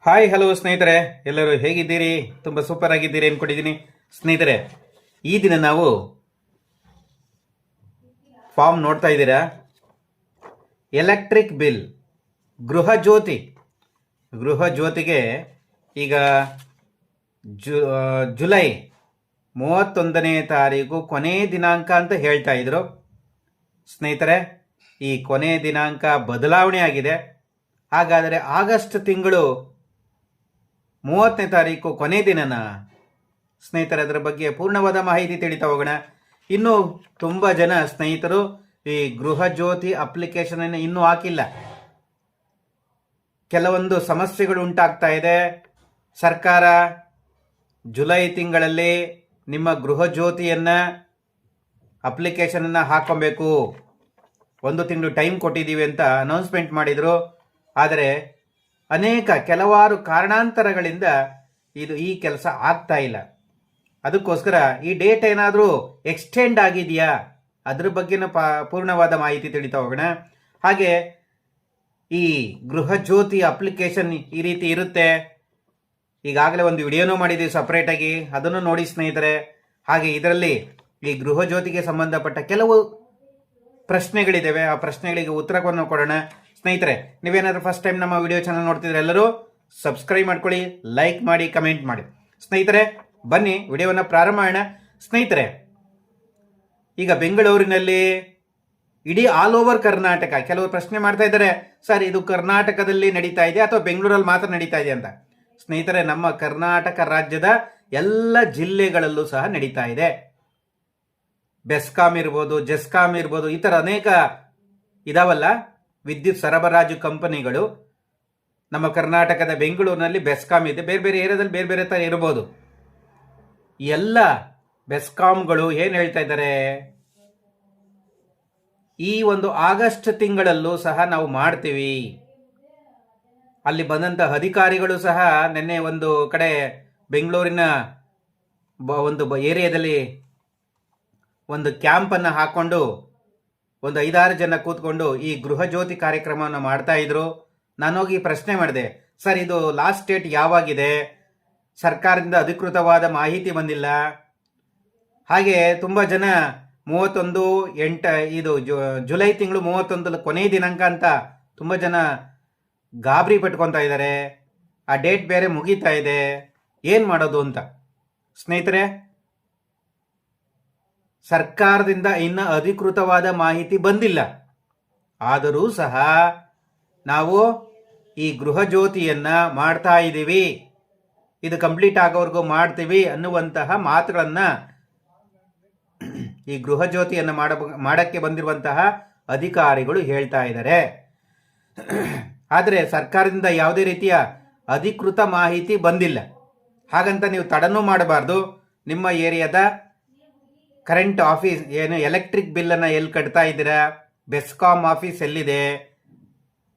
Hi hello ಸ್ನೇಹಿತರೆ, ಎಲ್ಲರೂ ಹೇಗಿದ್ದೀರಿ? ತುಂಬ ಸೂಪರ್ ಆಗಿದ್ದೀರಿ ಅಂದ್ಕೊಂಡಿದ್ದೀನಿ. ಸ್ನೇಹಿತರೆ, ಈ ದಿನ ನಾವು ಫಾರ್ಮ್ ನೋಡ್ತಾ ಇದ್ದೀರಾ, ಎಲೆಕ್ಟ್ರಿಕ್ ಬಿಲ್ ಗೃಹ ಜ್ಯೋತಿಗೆ ಈಗ ಜುಲೈ 31ನೇ ತಾರೀಕು ಕೊನೆ ದಿನಾಂಕ ಅಂತ ಹೇಳ್ತಾ ಇದ್ರು. ಸ್ನೇಹಿತರೆ, ಈ ಕೊನೆ ದಿನಾಂಕ ಬದಲಾವಣೆ ಆಗಿದೆ. ಹಾಗಾದರೆ ಆಗಸ್ಟ್ ತಿಂಗಳು 30ನೇ ತಾರೀಕು ಕೊನೆ ದಿನನ? ಸ್ನೇಹಿತರೆ, ಅದರ ಬಗ್ಗೆ ಪೂರ್ಣವಾದ ಮಾಹಿತಿ ತಿಳಿತಾ ಹೋಗೋಣ. ಇನ್ನು ತುಂಬ ಜನ ಸ್ನೇಹಿತರು ಈ ಗೃಹ ಜ್ಯೋತಿ ಅಪ್ಲಿಕೇಶನ್ ಅನ್ನು ಇನ್ನೂ ಹಾಕಿಲ್ಲ. ಕೆಲವೊಂದು ಸಮಸ್ಯೆಗಳು ಉಂಟಾಗ್ತಾ ಇದೆ. ಸರ್ಕಾರ ಜುಲೈ ತಿಂಗಳಲ್ಲಿ ನಿಮ್ಮ ಗೃಹ ಜ್ಯೋತಿಯನ್ನ ಅಪ್ಲಿಕೇಶನ್ ಅನ್ನ ಹಾಕೊಬೇಕು, 1 ತಿಂಗಳು ಟೈಮ್ ಕೊಟ್ಟಿದ್ದೀವಿ ಅಂತ ಅನೌನ್ಸ್ಮೆಂಟ್ ಮಾಡಿದ್ರು. ಆದರೆ ಕೆಲವಾರು ಕಾರಣಾಂತರಗಳಿಂದ ಈ ಕೆಲಸ ಆಗ್ತಾ ಇಲ್ಲ. ಅದಕ್ಕೋಸ್ಕರ ಈ ಡೇಟ್ ಏನಾದರೂ ಎಕ್ಸ್ಟೆಂಡ್ ಆಗಿದೆಯಾ, ಅದ್ರ ಬಗ್ಗೆನೂ ಪೂರ್ಣವಾದ ಮಾಹಿತಿ ತಿಳಿತಾ ಹೋಗೋಣ. ಹಾಗೆ ಈ ಗೃಹ ಜ್ಯೋತಿ ಅಪ್ಲಿಕೇಶನ್ ಈ ರೀತಿ ಇರುತ್ತೆ. ಈಗಾಗಲೇ ಒಂದು ವಿಡಿಯೋನೂ ಮಾಡಿದ್ದೀವಿ ಸಪ್ರೇಟಾಗಿ, ಅದನ್ನು ನೋಡಿ ಸ್ನೇಹಿತರೆ. ಹಾಗೆ ಇದರಲ್ಲಿ ಈ ಗೃಹ ಜ್ಯೋತಿಗೆ ಸಂಬಂಧಪಟ್ಟ ಕೆಲವು ಪ್ರಶ್ನೆಗಳಿದ್ದಾವೆ. ಆ ಪ್ರಶ್ನೆಗಳಿಗೆ ಉತ್ತರವನ್ನು ಕೊಡೋಣ. ಸ್ನೇಹಿತರೆ, ನೀವೇನಾದ್ರೂ ಫಸ್ಟ್ ಟೈಮ್ ನಮ್ಮ ವಿಡಿಯೋ ಚಾನಲ್ ನೋಡ್ತಿದ್ರೆ ಎಲ್ಲರೂ ಸಬ್ಸ್ಕ್ರೈಬ್ ಮಾಡ್ಕೊಳ್ಳಿ, ಲೈಕ್ ಮಾಡಿ, ಕಮೆಂಟ್ ಮಾಡಿ. ಸ್ನೇಹಿತರೆ, ಬನ್ನಿ ವಿಡಿಯೋವನ್ನು ಪ್ರಾರಂಭ ಮಾಡೋಣ. ಸ್ನೇಹಿತರೆ, ಈಗ ಬೆಂಗಳೂರಿನಲ್ಲಿ ಇಡೀ ಆಲ್ ಓವರ್ ಕರ್ನಾಟಕ ಕೆಲವರು ಪ್ರಶ್ನೆ ಮಾಡ್ತಾ ಇದ್ದಾರೆ, ಸರ್ ಇದು ಕರ್ನಾಟಕದಲ್ಲಿ ನಡೀತಾ ಇದೆ ಅಥವಾ ಬೆಂಗಳೂರಲ್ಲಿ ಮಾತ್ರ ನಡೀತಾ ಇದೆ ಅಂತ. ಸ್ನೇಹಿತರೆ, ನಮ್ಮ ಕರ್ನಾಟಕ ರಾಜ್ಯದ ಎಲ್ಲ ಜಿಲ್ಲೆಗಳಲ್ಲೂ ಸಹ ನಡೀತಾ ಇದೆ. ಬೆಸ್ಕಾಂ ಇರ್ಬೋದು, ಜೆಸ್ಕಾಂ ಇರ್ಬೋದು, ಈ ಥರ ಅನೇಕ ಇದಾವಲ್ಲ ವಿದ್ಯುತ್ ಸರಬರಾಜು ಕಂಪನಿಗಳು. ನಮ್ಮ ಕರ್ನಾಟಕದ ಬೆಂಗಳೂರಿನಲ್ಲಿ ಬೆಸ್ಕಾಂ ಇದೆ, ಬೇರೆ ಬೇರೆ ಏರಿಯಾದಲ್ಲಿ ಬೇರೆ ಬೇರೆ ಥರ ಇರ್ಬೋದು. ಎಲ್ಲ ಬೆಸ್ಕಾಂಗಳು ಏನು ಹೇಳ್ತಾ ಇದ್ದಾರೆ, ಈ ಒಂದು ಆಗಸ್ಟ್ ತಿಂಗಳಲ್ಲೂ ಸಹ ನಾವು ಮಾಡ್ತೀವಿ. ಅಲ್ಲಿ ಬಂದಂತಹ ಅಧಿಕಾರಿಗಳು ಸಹ ನಿನ್ನೆ ಒಂದು ಕಡೆ ಬೆಂಗಳೂರಿನ ಒಂದು ಏರಿಯಾದಲ್ಲಿ ಒಂದು ಕ್ಯಾಂಪನ್ನು ಹಾಕೊಂಡು ಒಂದು 5-6 ಜನ ಕೂತ್ಕೊಂಡು ಈ ಗೃಹ ಜ್ಯೋತಿ ಕಾರ್ಯಕ್ರಮವನ್ನು ಮಾಡ್ತಾ ಇದ್ರು. ನಾನು ಹೋಗಿ ಪ್ರಶ್ನೆ ಮಾಡಿದೆ, ಸರ್ ಇದು ಲಾಸ್ಟ್ ಡೇಟ್ ಯಾವಾಗಿದೆ? ಸರ್ಕಾರದಿಂದ ಅಧಿಕೃತವಾದ ಮಾಹಿತಿ ಬಂದಿಲ್ಲ. ಹಾಗೆ ತುಂಬ ಜನ 31/8 ಇದು ಜುಲೈ ತಿಂಗಳು 31 ಕೊನೆ ದಿನಾಂಕ ಅಂತ ತುಂಬ ಜನ ಗಾಬರಿ ಪಟ್ಕೊತಾ ಇದ್ದಾರೆ. ಆ ಡೇಟ್ ಬೇರೆ ಮುಗೀತಾ ಇದೆ, ಏನು ಮಾಡೋದು ಅಂತ. ಸ್ನೇಹಿತರೆ, ಸರ್ಕಾರದಿಂದ ಇನ್ನು ಅಧಿಕೃತವಾದ ಮಾಹಿತಿ ಬಂದಿಲ್ಲ. ಆದರೂ ಸಹ ನಾವು ಈ ಗೃಹ ಜ್ಯೋತಿಯನ್ನ ಮಾಡ್ತಾ ಇದ್ದೀವಿ, ಇದು ಕಂಪ್ಲೀಟ್ ಆಗೋವರೆಗೂ ಮಾಡ್ತೀವಿ ಅನ್ನುವಂತಹ ಮಾತುಗಳನ್ನ ಈ ಗೃಹ ಜ್ಯೋತಿಯನ್ನು ಮಾಡಕ್ಕೆ ಬಂದಿರುವಂತಹ ಅಧಿಕಾರಿಗಳು ಹೇಳ್ತಾ ಇದ್ದಾರೆ. ಆದರೆ ಸರ್ಕಾರದಿಂದ ಯಾವುದೇ ರೀತಿಯ ಅಧಿಕೃತ ಮಾಹಿತಿ ಬಂದಿಲ್ಲ. ಹಾಗಂತ ನೀವು ತಡನೂ ಮಾಡಬಾರ್ದು. ನಿಮ್ಮ ಏರಿಯಾದ ಕರೆಂಟ್ ಆಫೀಸ್ ಏನು ಎಲೆಕ್ಟ್ರಿಕ್ ಬಿಲ್ಲನ್ನು ಎಲ್ಲಿ ಕಟ್ತಾ ಇದ್ದೀರಾ, ಬೆಸ್ಕಾಂ ಆಫೀಸ್ ಎಲ್ಲಿದೆ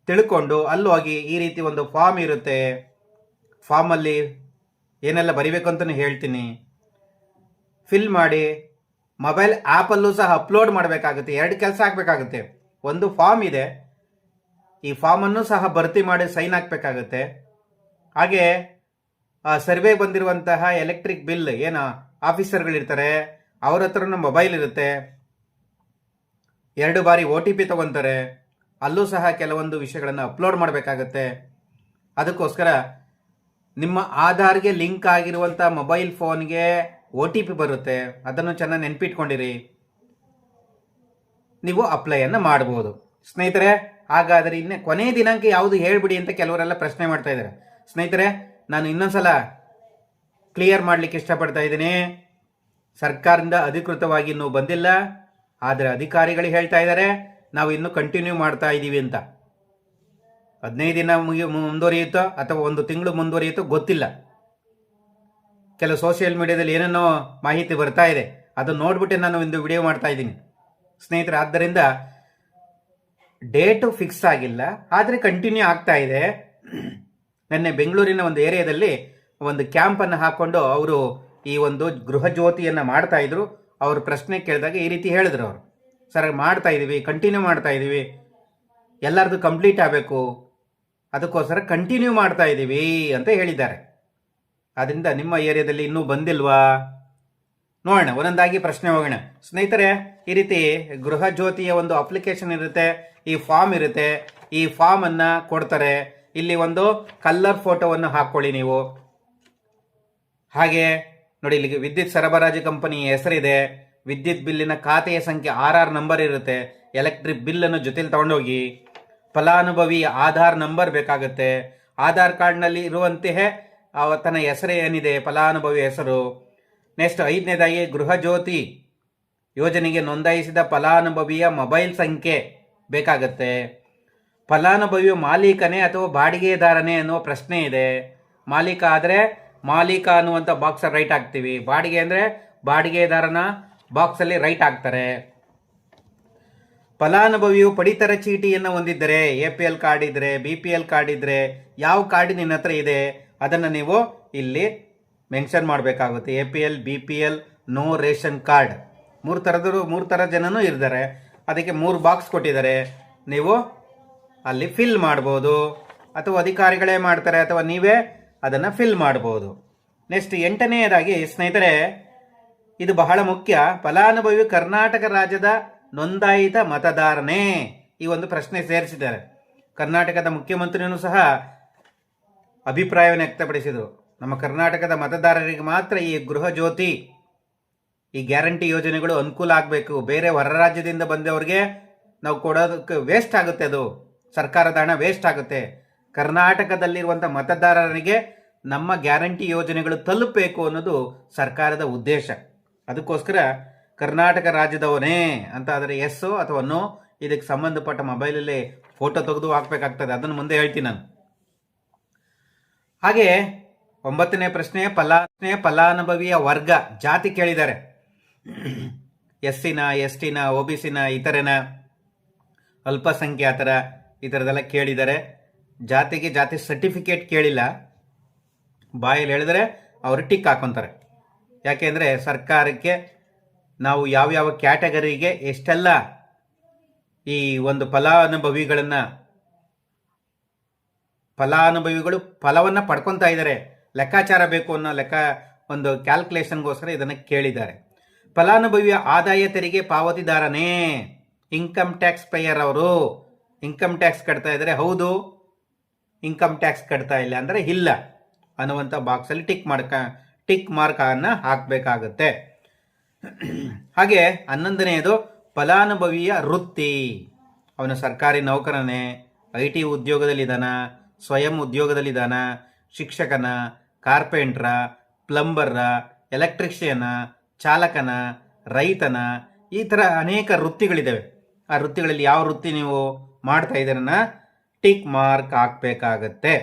ತಿಳ್ಕೊಂಡು ಅಲ್ಲಿ ಹೋಗಿ ಈ ರೀತಿ ಒಂದು ಫಾರ್ಮ್ ಇರುತ್ತೆ. ಫಾರ್ಮಲ್ಲಿ ಏನೆಲ್ಲ ಬರಿಬೇಕು ಅಂತಲೂ ಹೇಳ್ತೀನಿ. ಫಿಲ್ ಮಾಡಿ ಮೊಬೈಲ್ ಆ್ಯಪಲ್ಲೂ ಸಹ ಅಪ್ಲೋಡ್ ಮಾಡಬೇಕಾಗುತ್ತೆ. 2 ಕೆಲಸ ಆಗಬೇಕಾಗುತ್ತೆ. ಒಂದು ಫಾರ್ಮ್ ಇದೆ, ಈ ಫಾರ್ಮನ್ನು ಸಹ ಭರ್ತಿ ಮಾಡಿ ಸೈನ್ ಹಾಕಬೇಕಾಗುತ್ತೆ. ಹಾಗೆ ಸರ್ವೆ ಬಂದಿರುವಂತಹ ಎಲೆಕ್ಟ್ರಿಕ್ ಬಿಲ್ ಏನು ಆಫೀಸರ್ಗಳಿರ್ತಾರೆ ಅವ್ರ ಹತ್ರನೂ ಮೊಬೈಲ್ ಇರುತ್ತೆ. 2 ಬಾರಿ OTP ತಗೊಂತಾರೆ. ಅಲ್ಲೂ ಸಹ ಕೆಲವೊಂದು ವಿಷಯಗಳನ್ನು ಅಪ್ಲೋಡ್ ಮಾಡಬೇಕಾಗತ್ತೆ. ಅದಕ್ಕೋಸ್ಕರ ನಿಮ್ಮ ಆಧಾರ್ಗೆ ಲಿಂಕ್ ಆಗಿರುವಂಥ ಮೊಬೈಲ್ ಫೋನ್ಗೆ OTP ಬರುತ್ತೆ. ಅದನ್ನು ಚೆನ್ನಾಗಿ ನೆನ್ಪಿಟ್ಕೊಂಡಿರಿ, ನೀವು ಅಪ್ಲೈಯನ್ನು ಮಾಡ್ಬೋದು. ಸ್ನೇಹಿತರೆ, ಹಾಗಾದರೆ ಇನ್ನೇ ಕೊನೆ ದಿನಾಂಕ ಯಾವುದು ಹೇಳ್ಬಿಡಿ ಅಂತ ಕೆಲವರೆಲ್ಲ ಪ್ರಶ್ನೆ ಮಾಡ್ತಾ ಇದ್ದಾರೆ. ಸ್ನೇಹಿತರೆ, ನಾನು ಇನ್ನೊಂದ್ಸಲ ಕ್ಲಿಯರ್ ಮಾಡಲಿಕ್ಕೆ ಇಷ್ಟಪಡ್ತಾ ಇದ್ದೀನಿ. ಸರ್ಕಾರದಿಂದ ಅಧಿಕೃತವಾಗಿ ಇನ್ನೂ ಬಂದಿಲ್ಲ. ಆದರೆ ಅಧಿಕಾರಿಗಳು ಹೇಳ್ತಾ ಇದ್ದಾರೆ ನಾವು ಇನ್ನೂ ಕಂಟಿನ್ಯೂ ಮಾಡ್ತಾ ಇದ್ದೀವಿ ಅಂತ. 15 ದಿನ ಮುಂದುವರಿಯುತ್ತೋ ಅಥವಾ 1 ತಿಂಗಳು ಮುಂದುವರಿಯುತ್ತೋ ಗೊತ್ತಿಲ್ಲ. ಕೆಲವು ಸೋಷಿಯಲ್ ಮೀಡಿಯಾದಲ್ಲಿ ಏನೇನೋ ಮಾಹಿತಿ ಬರ್ತಾ ಇದೆ, ಅದನ್ನು ನೋಡ್ಬಿಟ್ಟೆ ನಾನು ಒಂದು ವಿಡಿಯೋ ಮಾಡ್ತಾ ಇದ್ದೀನಿ. ಸ್ನೇಹಿತರೆ, ಆದ್ದರಿಂದ ಡೇಟು ಫಿಕ್ಸ್ ಆಗಿಲ್ಲ, ಆದರೆ ಕಂಟಿನ್ಯೂ ಆಗ್ತಾ ಇದೆ. ನಿನ್ನೆ ಬೆಂಗಳೂರಿನ ಒಂದು ಏರಿಯಾದಲ್ಲಿ ಒಂದು ಕ್ಯಾಂಪನ್ನು ಹಾಕೊಂಡು ಅವರು ಈ ಒಂದು ಗೃಹ ಜ್ಯೋತಿಯನ್ನು ಮಾಡ್ತಾ ಇದ್ರು. ಅವರು ಪ್ರಶ್ನೆ ಕೇಳಿದಾಗ ಈ ರೀತಿ ಹೇಳಿದ್ರು ಅವರು, ಸರ್ ಮಾಡ್ತಾ ಇದ್ದೀವಿ, ಕಂಟಿನ್ಯೂ ಮಾಡ್ತಾ ಇದ್ದೀವಿ, ಎಲ್ಲರದು ಕಂಪ್ಲೀಟ್ ಆಗಬೇಕು, ಅದಕ್ಕೋಸ್ಕರ ಕಂಟಿನ್ಯೂ ಮಾಡ್ತಾ ಇದ್ದೀವಿ ಅಂತ ಹೇಳಿದ್ದಾರೆ. ಆದ್ದರಿಂದ ನಿಮ್ಮ ಏರಿಯಾದಲ್ಲಿ ಇನ್ನೂ ಬಂದಿಲ್ವಾ? ನೋಡೋಣ, ಒಂದೊಂದಾಗಿ ಪ್ರಶ್ನೆ ಹೋಗೋಣ. ಸ್ನೇಹಿತರೆ, ಈ ರೀತಿ ಗೃಹ ಜ್ಯೋತಿಯ ಒಂದು ಅಪ್ಲಿಕೇಶನ್ ಇರುತ್ತೆ, ಈ ಫಾರ್ಮ್ ಇರುತ್ತೆ. ಈ ಫಾರ್ಮ್ ಅನ್ನ ಕೊಡ್ತಾರೆ. ಇಲ್ಲಿ ಒಂದು ಕಲರ್ ಫೋಟೋವನ್ನು ಹಾಕೊಳ್ಳಿ ನೀವು. ಹಾಗೆ ನೋಡಿ, ಇಲ್ಲಿಗೆ ವಿದ್ಯುತ್ ಸರಬರಾಜು ಕಂಪನಿ ಹೆಸರಿದೆ, ವಿದ್ಯುತ್ ಬಿಲ್ಲಿನ ಖಾತೆಯ ಸಂಖ್ಯೆ RR ನಂಬರ್ ಇರುತ್ತೆ, ಎಲೆಕ್ಟ್ರಿಕ್ ಬಿಲ್ ಅನ್ನು ಜೊತೆಲಿ ತಗೊಂಡೋಗಿ, ಫಲಾನುಭವಿ ಆಧಾರ್ ನಂಬರ್ ಬೇಕಾಗುತ್ತೆ, ಆಧಾರ್ ಕಾರ್ಡ್ನಲ್ಲಿ ಇರುವಂತೆಯೇ ಆತನ ಹೆಸರು ಏನಿದೆ ಫಲಾನುಭವಿ ಹೆಸರು. ನೆಕ್ಸ್ಟ್ 5ನೇದಾಗಿ ಗೃಹ ಜ್ಯೋತಿ ಯೋಜನೆಗೆ ನೋಂದಾಯಿಸಿದ ಫಲಾನುಭವಿಯ ಮೊಬೈಲ್ ಸಂಖ್ಯೆ ಬೇಕಾಗತ್ತೆ. ಫಲಾನುಭವಿಯು ಮಾಲೀಕನೇ ಅಥವಾ ಬಾಡಿಗೆದಾರನೇ ಅನ್ನುವ ಪ್ರಶ್ನೆ ಇದೆ. ಮಾಲೀಕ ಆದರೆ ಮಾಲೀಕ ಅನ್ನುವಂಥ ಬಾಕ್ಸ್ ರೈಟ್ ಹಾಕ್ತೀವಿ, ಬಾಡಿಗೆ ಅಂದರೆ ಬಾಡಿಗೆದಾರನ ಬಾಕ್ಸಲ್ಲಿ ರೈಟ್ ಹಾಕ್ತಾರೆ. ಫಲಾನುಭವಿಯು ಪಡಿತರ ಚೀಟಿಯನ್ನು ಹೊಂದಿದ್ದರೆ, APL ಕಾರ್ಡ್ ಇದ್ರೆ, BPL ಕಾರ್ಡ್ ಇದ್ರೆ, ಯಾವ ಕಾರ್ಡ್ ನಿನ್ನ ಹತ್ರ ಇದೆ ಅದನ್ನು ನೀವು ಇಲ್ಲಿ ಮೆನ್ಷನ್ ಮಾಡಬೇಕಾಗುತ್ತೆ. APL, BPL, no ration card, ಮೂರು ಥರ ಜನನೂ ಇರ್ತಾರೆ. ಅದಕ್ಕೆ 3 ಬಾಕ್ಸ್ ಕೊಟ್ಟಿದ್ದಾರೆ. ನೀವು ಅಲ್ಲಿ ಫಿಲ್ ಮಾಡ್ಬೋದು, ಅಥವಾ ಅಧಿಕಾರಿಗಳೇ ಮಾಡ್ತಾರೆ, ಅಥವಾ ನೀವೇ ಅದನ್ನು ಫಿಲ್ ಮಾಡ್ಬೋದು. ನೆಕ್ಸ್ಟ್ 8ನೇದಾಗಿ ಸ್ನೇಹಿತರೆ, ಇದು ಬಹಳ ಮುಖ್ಯ. ಫಲಾನುಭವಿ ಕರ್ನಾಟಕ ರಾಜ್ಯದ ನೋಂದಾಯಿತ ಮತದಾರನೇ? ಈ ಒಂದು ಪ್ರಶ್ನೆ ಸೇರಿಸಿದ್ದಾರೆ. ಕರ್ನಾಟಕದ ಮುಖ್ಯಮಂತ್ರಿಯೂ ಸಹ ಅಭಿಪ್ರಾಯವನ್ನು ವ್ಯಕ್ತಪಡಿಸಿದರು. ನಮ್ಮ ಕರ್ನಾಟಕದ ಮತದಾರರಿಗೆ ಮಾತ್ರ ಈ ಗೃಹ ಜ್ಯೋತಿ, ಈ ಗ್ಯಾರಂಟಿ ಯೋಜನೆಗಳು ಅನುಕೂಲ ಆಗಬೇಕು. ಬೇರೆ ಹೊರ ರಾಜ್ಯದಿಂದ ಬಂದವರಿಗೆ ನಾವು ಕೊಡೋದಕ್ಕೆ ವೇಸ್ಟ್ ಆಗುತ್ತೆ, ಅದು ಸರ್ಕಾರದ ಹಣ ವೇಸ್ಟ್ ಆಗುತ್ತೆ. ಕರ್ನಾಟಕದಲ್ಲಿರುವಂಥ ಮತದಾರರಿಗೆ ನಮ್ಮ ಗ್ಯಾರಂಟಿ ಯೋಜನೆಗಳು ತಲುಪಬೇಕು ಅನ್ನೋದು ಸರ್ಕಾರದ ಉದ್ದೇಶ. ಅದಕ್ಕೋಸ್ಕರ ಕರ್ನಾಟಕ ರಾಜ್ಯದವನೇ ಅಂತ ಆದರೆ ಎಸ್ ಅಥವಾ ನೋ, ಇದಕ್ಕೆ ಸಂಬಂಧಪಟ್ಟ ಮೊಬೈಲಲ್ಲಿ ಫೋಟೋ ತೆಗೆದು ಹಾಕಬೇಕಾಗ್ತದೆ. ಅದನ್ನು ಮುಂದೆ ಹೇಳ್ತೀನಿ ನಾನು. ಹಾಗೆ 9ನೇ ಪ್ರಶ್ನೆ, ಫಲಾನುಭವಿಯ ವರ್ಗ ಜಾತಿ ಕೇಳಿದ್ದಾರೆ. SC-ನ, ST-ನ, OBC-ನ, ಇತರೆನ, ಅಲ್ಪಸಂಖ್ಯಾತರ, ಈ ಥರದೆಲ್ಲ ಕೇಳಿದ್ದಾರೆ. ಜಾತಿಗೆ ಜಾತಿ ಸರ್ಟಿಫಿಕೇಟ್ ಕೇಳಿಲ್ಲ. ಬಾಯಲ್ಲಿ ಹೇಳಿದ್ರೆ ಅವರು ಟಿಕ್ ಹಾಕೊತಾರೆ. ಯಾಕೆಂದರೆ ಸರ್ಕಾರಕ್ಕೆ ನಾವು ಯಾವ್ಯಾವ ಕ್ಯಾಟಗರಿಗೆ ಎಷ್ಟೆಲ್ಲ ಈ ಒಂದು ಫಲಾನುಭವಿಗಳು ಫಲವನ್ನು ಪಡ್ಕೊತಾ ಇದ್ದಾರೆ, ಲೆಕ್ಕಾಚಾರ ಬೇಕು ಅನ್ನೋ ಒಂದು ಕ್ಯಾಲ್ಕುಲೇಷನ್ಗೋಸ್ಕರ ಇದನ್ನು ಕೇಳಿದ್ದಾರೆ. ಫಲಾನುಭವಿಯ ಆದಾಯ ತೆರಿಗೆ ಪಾವತಿದಾರನೇ? ಇನ್ಕಮ್ ಟ್ಯಾಕ್ಸ್ ಪೇಯರ್ ಅವರು ಇನ್ಕಮ್ ಟ್ಯಾಕ್ಸ್ ಕಟ್ತಾ ಇದ್ದಾರೆ, ಹೌದು. ಇನ್ಕಮ್ ಟ್ಯಾಕ್ಸ್ ಕಟ್ತಾ ಇಲ್ಲ ಅಂದರೆ ಇಲ್ಲ ಅನ್ನುವಂಥ ಬಾಕ್ಸಲ್ಲಿ ಟಿಕ್ ಮಾರ್ಕ್ ಅನ್ನು ಹಾಕಬೇಕಾಗುತ್ತೆ. ಹಾಗೆ 11ನೇದು, ಫಲಾನುಭವಿಯ ವೃತ್ತಿ. ಅವನು ಸರ್ಕಾರಿ ನೌಕರನೇ, IT ಉದ್ಯೋಗದಲ್ಲಿದ್ದಾನ, ಸ್ವಯಂ ಉದ್ಯೋಗದಲ್ಲಿದ್ದಾನ, ಶಿಕ್ಷಕನ, ಕಾರ್ಪೆಂಟ್ರ, ಪ್ಲಂಬರ್ರ, ಎಲೆಕ್ಟ್ರಿಷಿಯನ, ಚಾಲಕನ, ರೈತನ, ಈ ಥರ ಅನೇಕ ವೃತ್ತಿಗಳಿದ್ದಾವೆ. ಆ ವೃತ್ತಿಗಳಲ್ಲಿ ಯಾವ ವೃತ್ತಿ ನೀವು ಮಾಡ್ತಾ ಇದ್ದೀರನ್ನ ಟಿಕ್ ಮಾರ್ಕ್ ಹಾಕಬೇಕಾಗತ್ತೆ.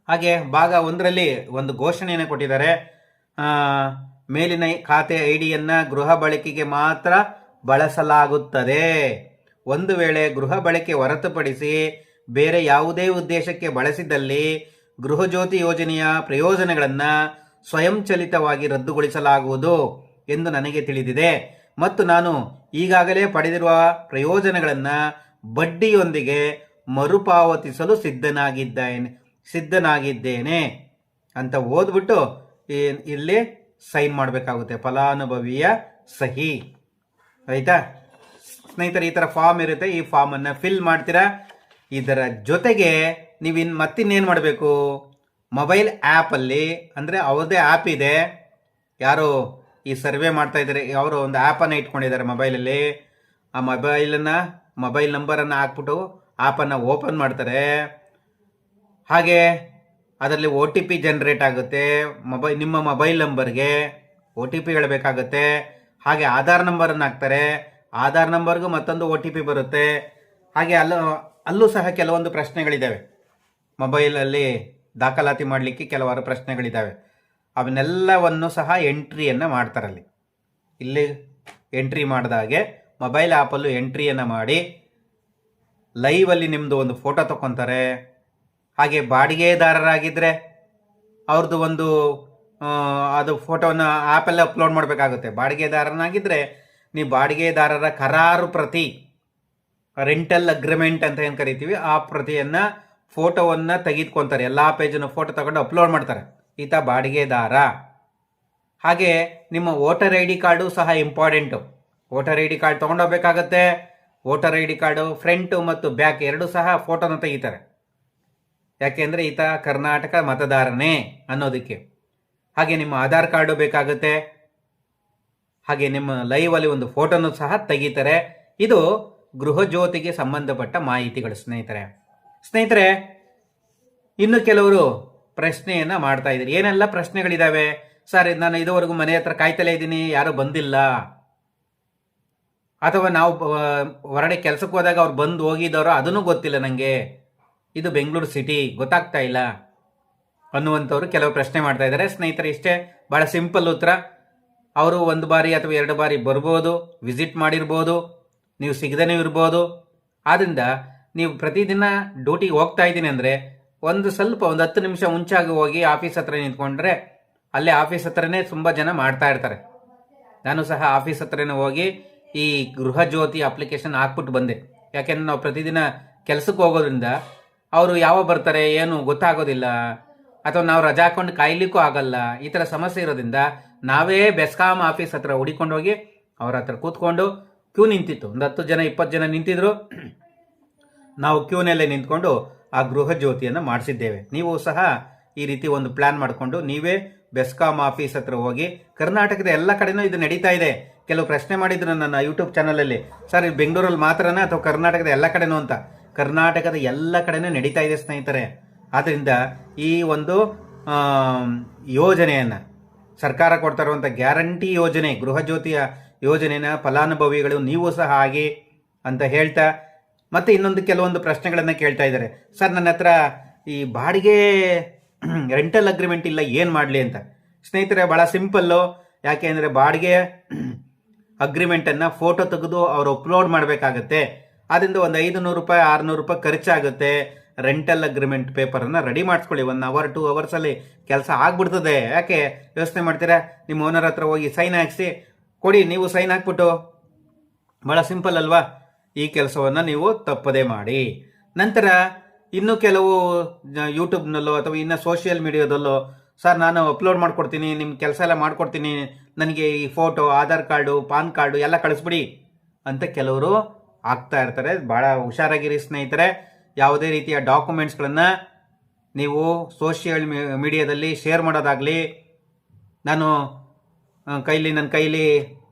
ಹಾಗೆ ಭಾಗ 1ರಲ್ಲಿ ಒಂದು ಘೋಷಣೆಯನ್ನು ಕೊಟ್ಟಿದ್ದಾರೆ. ಮೇಲಿನ ಖಾತೆ ಐಡಿಯನ್ನು ಗೃಹ ಬಳಕೆಗೆ ಮಾತ್ರ ಬಳಸಲಾಗುತ್ತದೆ. ಒಂದು ವೇಳೆ ಗೃಹ ಬಳಕೆ ಹೊರತುಪಡಿಸಿ ಬೇರೆ ಯಾವುದೇ ಉದ್ದೇಶಕ್ಕೆ ಬಳಸಿದಲ್ಲಿ ಗೃಹ ಜ್ಯೋತಿ ಯೋಜನೆಯ ಪ್ರಯೋಜನಗಳನ್ನು ಸ್ವಯಂಚಲಿತವಾಗಿ ರದ್ದುಗೊಳಿಸಲಾಗುವುದು ಎಂದು ನನಗೆ ತಿಳಿದಿದೆ ಮತ್ತು ನಾನು ಈಗಾಗಲೇ ಪಡೆದಿರುವ ಪ್ರಯೋಜನಗಳನ್ನು ಬಡ್ಡಿಯೊಂದಿಗೆ ಮರುಪಾವತಿಸಲು ಸಿದ್ಧನಾಗಿದ್ದೇನೆ ಅಂತ ಓದ್ಬಿಟ್ಟು ಇಲ್ಲಿ ಸೈನ್ ಮಾಡಬೇಕಾಗುತ್ತೆ, ಫಲಾನುಭವಿಯ ಸಹಿ. ಆಯ್ತಾ ಸ್ನೇಹಿತರೆ? ಈ ಥರ ಫಾರ್ಮ್ ಇರುತ್ತೆ, ಈ ಫಾರ್ಮನ್ನು ಫಿಲ್ ಮಾಡ್ತೀರಾ. ಇದರ ಜೊತೆಗೆ ಮತ್ತಿನ್ನೇನು ಮಾಡಬೇಕು? ಮೊಬೈಲ್ ಆ್ಯಪಲ್ಲಿ, ಅಂದರೆ ಅವ್ರದ್ದೇ ಆ್ಯಪ್ ಇದೆ, ಯಾರು ಈ ಸರ್ವೆ ಮಾಡ್ತಾ ಇದ್ದಾರೆ ಅವರು ಒಂದು ಆ್ಯಪನ್ನು ಇಟ್ಕೊಂಡಿದ್ದಾರೆ ಮೊಬೈಲಲ್ಲಿ. ಆ ಮೊಬೈಲ್ ನಂಬರನ್ನು ಹಾಕ್ಬಿಟ್ಟು ಆ್ಯಪನ್ನು ಓಪನ್ ಮಾಡ್ತಾರೆ. ಹಾಗೆ ಅದರಲ್ಲಿ OTP ಜನರೇಟ್ ಆಗುತ್ತೆ. ನಿಮ್ಮ ಮೊಬೈಲ್ ನಂಬರ್ಗೆ OTP ಹೇಳಬೇಕಾಗುತ್ತೆ. ಹಾಗೆ ಆಧಾರ್ ನಂಬರನ್ನು ಹಾಕ್ತಾರೆ, ಆಧಾರ್ ನಂಬರ್ಗೂ ಮತ್ತೊಂದು OTP ಬರುತ್ತೆ. ಹಾಗೆ ಅಲ್ಲೂ ಸಹ ಕೆಲವೊಂದು ಪ್ರಶ್ನೆಗಳಿದ್ದಾವೆ. ಮೊಬೈಲಲ್ಲಿ ದಾಖಲಾತಿ ಮಾಡಲಿಕ್ಕೆ ಕೆಲವಾರು ಪ್ರಶ್ನೆಗಳಿದ್ದಾವೆ. ಅವನ್ನೆಲ್ಲವನ್ನು ಸಹ ಎಂಟ್ರಿಯನ್ನು ಮಾಡ್ತಾರಲ್ಲಿ. ಇಲ್ಲಿ ಎಂಟ್ರಿ ಮಾಡಿದಾಗೆ ಮೊಬೈಲ್ ಆ್ಯಪಲ್ಲೂ ಎಂಟ್ರಿಯನ್ನು ಮಾಡಿ ಲೈವಲ್ಲಿ ನಿಮ್ಮದು ಒಂದು ಫೋಟೋ ತಗೊತಾರೆ. ಹಾಗೆ ಬಾಡಿಗೆದಾರರಾಗಿದ್ದರೆ ಅವ್ರದ್ದು ಒಂದು ಅದು ಫೋಟೋನ ಆ್ಯಪಲ್ಲೇ ಅಪ್ಲೋಡ್ ಮಾಡಬೇಕಾಗುತ್ತೆ. ಬಾಡಿಗೆದಾರನಾಗಿದ್ದರೆ ನೀವು ಬಾಡಿಗೆದಾರರ ಕರಾರು ಪ್ರತಿ, ರೆಂಟಲ್ ಅಗ್ರಿಮೆಂಟ್ ಅಂತ ಏನು ಕರಿತೀವಿ, ಆ ಪ್ರತಿಯನ್ನು ಫೋಟೋವನ್ನು ತೆಗೆದುಕೊಂತಾರೆ, ಎಲ್ಲ ಪೇಜನ್ನು ಫೋಟೋ ತಗೊಂಡು ಅಪ್ಲೋಡ್ ಮಾಡ್ತಾರೆ, ಈತ ಬಾಡಿಗೆದಾರ. ಹಾಗೆ ನಿಮ್ಮ ವೋಟರ್ ಐ ಡಿ ಕಾರ್ಡು ಸಹ important. Voter I D card ತೊಗೊಂಡೋಗ್ಬೇಕಾಗತ್ತೆ. Voter I D card front ಮತ್ತು ಬ್ಯಾಕ್ ಎರಡೂ ಸಹ ಫೋಟೋನ ತೆಗಿತಾರೆ. ಯಾಕೆಂದರೆ ಈತ ಕರ್ನಾಟಕ ಮತದಾರನೇ ಅನ್ನೋದಕ್ಕೆ. ಹಾಗೆ ನಿಮ್ಮ ಆಧಾರ್ ಕಾರ್ಡು ಬೇಕಾಗುತ್ತೆ. ಹಾಗೆ ನಿಮ್ಮ ಲೈವಲ್ಲಿ ಒಂದು ಫೋಟೋನು ಸಹ ತೆಗಿತಾರೆ. ಇದು ಗೃಹ ಜ್ಯೋತಿಗೆ ಸಂಬಂಧಪಟ್ಟ ಮಾಹಿತಿಗಳು ಸ್ನೇಹಿತರೆ. ಇನ್ನು ಕೆಲವರು ಪ್ರಶ್ನೆಯನ್ನು ಮಾಡ್ತಾ ಇದ್ದೀರಿ. ಏನೆಲ್ಲ ಪ್ರಶ್ನೆಗಳಿದ್ದಾವೆ ಸರ್? ನಾನು ಇದುವರೆಗೂ ಮನೆ ಹತ್ರ ಕಾಯ್ತಲೇ ಇದ್ದೀನಿ, ಯಾರೂ ಬಂದಿಲ್ಲ, ಅಥವಾ ನಾವು ಹೊರಗಡೆ ಕೆಲಸಕ್ಕೆ ಹೋದಾಗ ಅವ್ರು ಬಂದು ಹೋಗಿದ್ದವರು ಅದನ್ನು ಗೊತ್ತಿಲ್ಲ ನನಗೆ, ಇದು ಬೆಂಗಳೂರು ಸಿಟಿ ಗೊತ್ತಾಗ್ತಾ ಇಲ್ಲ ಅನ್ನುವಂಥವ್ರು ಕೆಲವು ಪ್ರಶ್ನೆ ಮಾಡ್ತಾ ಇದ್ದಾರೆ. ಸ್ನೇಹಿತರೆ, ಇಷ್ಟೇ, ಭಾಳ ಸಿಂಪಲ್ ಉತ್ತರ. ಅವರು 1 ಬಾರಿ ಅಥವಾ 2 ಬಾರಿ ಬರ್ಬೋದು, ವಿಸಿಟ್ ಮಾಡಿರ್ಬೋದು, ನೀವು ಸಿಗದೇ ಇರ್ಬೋದು. ಆದ್ದರಿಂದ ನೀವು ಪ್ರತಿದಿನ ಡ್ಯೂಟಿಗೆ ಹೋಗ್ತಾ ಇದ್ದೀನಿ ಅಂದರೆ ಒಂದು 10 ನಿಮಿಷ ಮುಂಚಾಗಿ ಹೋಗಿ ಆಫೀಸ್ ಹತ್ರ ನಿಂತ್ಕೊಂಡ್ರೆ ಅಲ್ಲೇ ಆಫೀಸ್ ಹತ್ರನೇ ತುಂಬ ಜನ ಮಾಡ್ತಾ ಇರ್ತಾರೆ. ನಾನು ಸಹ ಆಫೀಸ್ ಹತ್ರನೇ ಹೋಗಿ ಈ ಗೃಹ ಜ್ಯೋತಿ ಅಪ್ಲಿಕೇಶನ್ ಹಾಕ್ಬಿಟ್ಟು ಬಂದೆ. ಯಾಕೆಂದ್ರೆ ನಾವು ಪ್ರತಿದಿನ ಕೆಲಸಕ್ಕೆ ಹೋಗೋದ್ರಿಂದ ಅವರು ಯಾವಾಗ ಬರ್ತಾರೆ ಏನು ಗೊತ್ತಾಗೋದಿಲ್ಲ, ಅಥವಾ ನಾವು ರಜಾ ಹಾಕೊಂಡು ಕಾಯ್ಲಿಕ್ಕೂ ಆಗಲ್ಲ. ಈ ಥರ ಸಮಸ್ಯೆ ಇರೋದ್ರಿಂದ ನಾವೇ ಬೆಸ್ಕಾಂ ಆಫೀಸ್ ಹತ್ರ ಹುಡಿಕೊಂಡು ಹೋಗಿ ಅವ್ರ ಹತ್ರ ಕೂತ್ಕೊಂಡು ಕ್ಯೂ ನಿಂತಿತ್ತು. ಒಂದು 10 ಜನ 20 ಜನ ನಿಂತಿದ್ರು. ನಾವು ಕ್ಯೂನಲ್ಲೇ ನಿಂತ್ಕೊಂಡು ಆ ಗೃಹ ಜ್ಯೋತಿಯನ್ನು ಮಾಡಿಸಿದ್ದೇವೆ. ನೀವು ಸಹ ಈ ರೀತಿ ಒಂದು ಪ್ಲಾನ್ ಮಾಡಿಕೊಂಡು ನೀವೇ ಬೆಸ್ಕಾಂ ಆಫೀಸ್ ಹತ್ರ ಹೋಗಿ, ಕರ್ನಾಟಕದ ಎಲ್ಲ ಕಡೆನೂ ಇದು ನಡೀತಾ ಇದೆ. ಕೆಲವು ಪ್ರಶ್ನೆ ಮಾಡಿದ್ರು ನನ್ನ ಯೂಟ್ಯೂಬ್ ಚಾನಲಲ್ಲಿ, ಸರ್ ಇದು ಬೆಂಗಳೂರಲ್ಲಿ ಮಾತ್ರನಾ ಅಥವಾ ಕರ್ನಾಟಕದ ಎಲ್ಲ ಕಡೆನೂ ಅಂತ. ಕರ್ನಾಟಕದ ಎಲ್ಲ ಕಡೆನೂ ನಡೀತಾ ಇದೆ ಸ್ನೇಹಿತರೆ. ಆದ್ದರಿಂದ ಈ ಒಂದು ಯೋಜನೆಯನ್ನು ಸರ್ಕಾರ ಕೊಡ್ತಾ ಇರುವಂಥ ಗ್ಯಾರಂಟಿ ಯೋಜನೆ, ಗೃಹ ಜ್ಯೋತಿಯ ಯೋಜನೆಯ ಫಲಾನುಭವಿಗಳು ನೀವು ಸಹ ಆಗಿ ಅಂತ ಹೇಳ್ತಾ, ಮತ್ತೆ ಇನ್ನೊಂದು ಕೆಲವೊಂದು ಪ್ರಶ್ನೆಗಳನ್ನು ಕೇಳ್ತಾ ಇದ್ದಾರೆ. ಸರ್ ನನ್ನ ಹತ್ರ ಈ ಬಾಡಿಗೆ ರೆಂಟಲ್ ಅಗ್ರಿಮೆಂಟ್ ಇಲ್ಲ, ಏನು ಮಾಡಲಿ ಅಂತ. ಸ್ನೇಹಿತರೆ, ಭಾಳ ಸಿಂಪಲ್ಲು. ಯಾಕೆ ಅಂದರೆ ಬಾಡಿಗೆ ಅಗ್ರಿಮೆಂಟನ್ನು ಫೋಟೋ ತೆಗೆದು ಅವರು ಅಪ್ಲೋಡ್ ಮಾಡಬೇಕಾಗತ್ತೆ. ಅದರಿಂದ ಒಂದು 500 ರೂಪಾಯಿ 600 ರೂಪಾಯಿ ಖರ್ಚಾಗುತ್ತೆ. ರೆಂಟಲ್ ಅಗ್ರಿಮೆಂಟ್ ಪೇಪರನ್ನು ರೆಡಿ ಮಾಡಿಸ್ಕೊಳ್ಳಿ. 1 ಅವರ್ 2 ಅವರ್ಸಲ್ಲಿ ಕೆಲಸ ಆಗ್ಬಿಡ್ತದೆ. ಯಾಕೆ ಯೋಚನೆ ಮಾಡ್ತೀರಾ? ನಿಮ್ಮ ಓನರ್ ಹತ್ರ ಹೋಗಿ ಸೈನ್ ಹಾಕಿಸಿ ಕೊಡಿ, ನೀವು ಸೈನ್ ಹಾಕ್ಬಿಟ್ಟು, ಭಾಳ ಸಿಂಪಲ್ ಅಲ್ವಾ? ಈ ಕೆಲಸವನ್ನು ನೀವು ತಪ್ಪದೇ ಮಾಡಿ. ನಂತರ ಇನ್ನೂ ಕೆಲವು ಯೂಟ್ಯೂಬ್ನಲ್ಲೋ ಅಥವಾ ಇನ್ನು ಸೋಷಿಯಲ್ ಮೀಡಿಯಾದಲ್ಲೋ, ಸರ್ ನಾನು ಅಪ್ಲೋಡ್ ಮಾಡ್ಕೊಡ್ತೀನಿ, ನಿಮ್ಮ ಕೆಲಸ ಎಲ್ಲ ಮಾಡ್ಕೊಡ್ತೀನಿ, ನನಗೆ ಈ photo, Aadhaar card, PAN card ಎಲ್ಲ ಕಳಿಸ್ಬಿಡಿ ಅಂತ ಕೆಲವರು ಆಗ್ತಾ ಇರ್ತಾರೆ. ಭಾಳ ಹುಷಾರಾಗಿರಿ ಸ್ನೇಹಿತರೆ. ಯಾವುದೇ ರೀತಿಯ ಡಾಕ್ಯುಮೆಂಟ್ಸ್ಗಳನ್ನು ನೀವು ಸೋಷಿಯಲ್ ಮೀಡಿಯಾದಲ್ಲಿ ಶೇರ್ ಮಾಡೋದಾಗಲಿ, ನನ್ನ ಕೈಲಿ